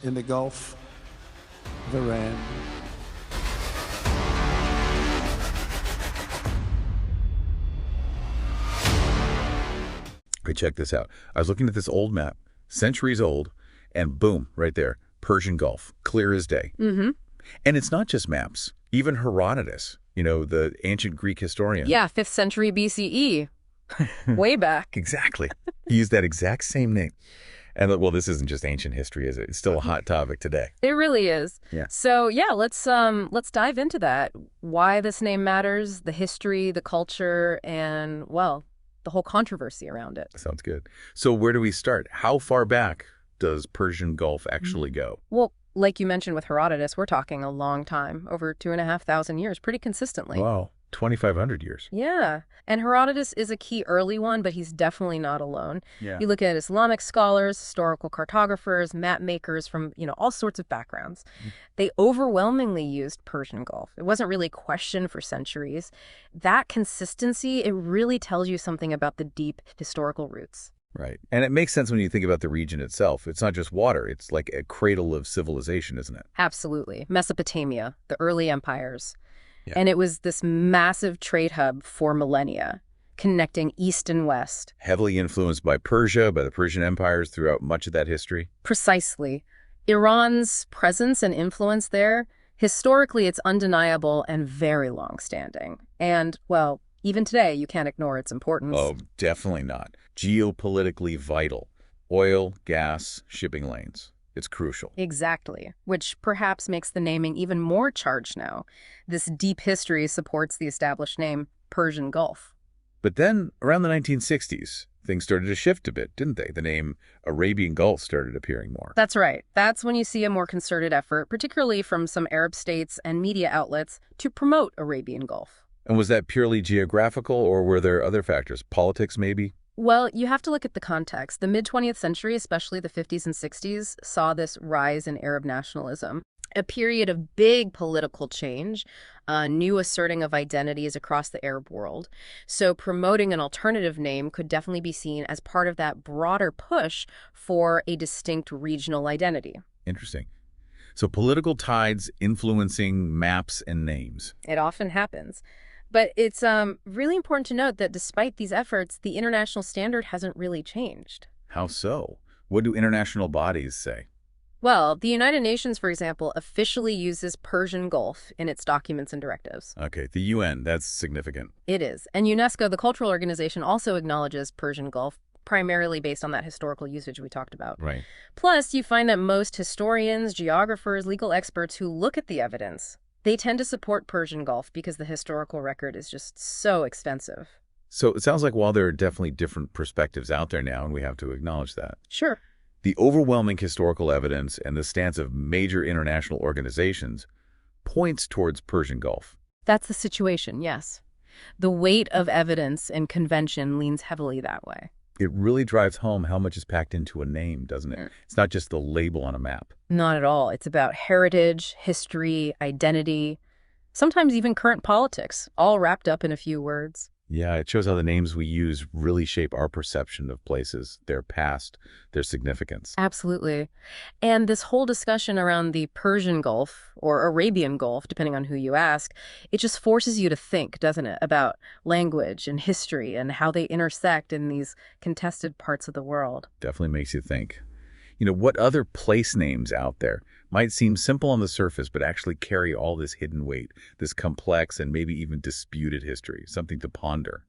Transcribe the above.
in the Gulf of Iran. Okay, check this out. I was looking at this old map, centuries old, and boom, right there, Persian Gulf, clear as day. Mm-hmm. And it's not just maps. Even Herodotus, the ancient Greek historian. Yeah, 5th century BCE. Way back. Exactly. He used that exact same name. And well, this isn't just ancient history, is it? It's still a hot topic today. It really is. Yeah. So yeah, let's dive into that. Why this name matters, the history, the culture, and well, the whole controversy around it. Sounds good. So where do we start? How far back does Persian Gulf actually go? Well, like you mentioned with Herodotus, we're talking a long time, over 2,500 years, pretty consistently. Wow, 2,500 years. Yeah. And Herodotus is a key early one, but he's definitely not alone. Yeah. You look at Islamic scholars, historical cartographers, map makers from, all sorts of backgrounds. They overwhelmingly used Persian Gulf. It wasn't really questioned for centuries. That consistency, it really tells you something about the deep historical roots. Right. And it makes sense when you think about the region itself. It's not just water. It's like a cradle of civilization, isn't it? Absolutely. Mesopotamia, the early empires. Yeah. And it was this massive trade hub for millennia, connecting east and west. Heavily influenced by Persia, by the Persian empires throughout much of that history. Precisely. Iran's presence and influence there, historically, it's undeniable and very long-standing. And, well, even today, you can't ignore its importance. Oh, definitely not. Geopolitically vital. Oil, gas, shipping lanes. It's crucial. Exactly, which perhaps makes the naming even more charged now. This deep history supports the established name Persian Gulf. But then, around the 1960s, things started to shift a bit, didn't they? The name Arabian Gulf started appearing more. That's right. That's when you see a more concerted effort, particularly from some Arab states and media outlets, to promote Arabian Gulf. And was that purely geographical, or were there other factors? Politics, maybe? Well, you have to look at the context. The mid-20th century, especially the 50s and 60s, saw this rise in Arab nationalism, a period of big political change, new asserting of identities across the Arab world. So promoting an alternative name could definitely be seen as part of that broader push for a distinct regional identity. Interesting. So political tides influencing maps and names. It often happens. But it's really important to note that despite these efforts, the international standard hasn't really changed. How so? What do international bodies say? Well, the United Nations, for example, officially uses Persian Gulf in its documents and directives. Okay, the UN, that's significant. It is. And UNESCO, the cultural organization, also acknowledges Persian Gulf, primarily based on that historical usage we talked about. Right. Plus, you find that most historians, geographers, legal experts who look at the evidence, they tend to support Persian Gulf because the historical record is just so extensive. So it sounds like while there are definitely different perspectives out there now, and we have to acknowledge that, Sure. the overwhelming historical evidence and the stance of major international organizations points towards Persian Gulf. That's the situation, yes. The weight of evidence and convention leans heavily that way. It really drives home how much is packed into a name, doesn't it? It's not just the label on a map. Not at all. It's about heritage, history, identity, sometimes even current politics, all wrapped up in a few words. Yeah, it shows how the names we use really shape our perception of places, their past, their significance. Absolutely. And this whole discussion around the Persian Gulf, or Arabian Gulf, depending on who you ask, it just forces you to think, doesn't it, about language and history and how they intersect in these contested parts of the world. Definitely makes you think. What other place names out there might seem simple on the surface, but actually carry all this hidden weight, this complex and maybe even disputed history, something to ponder.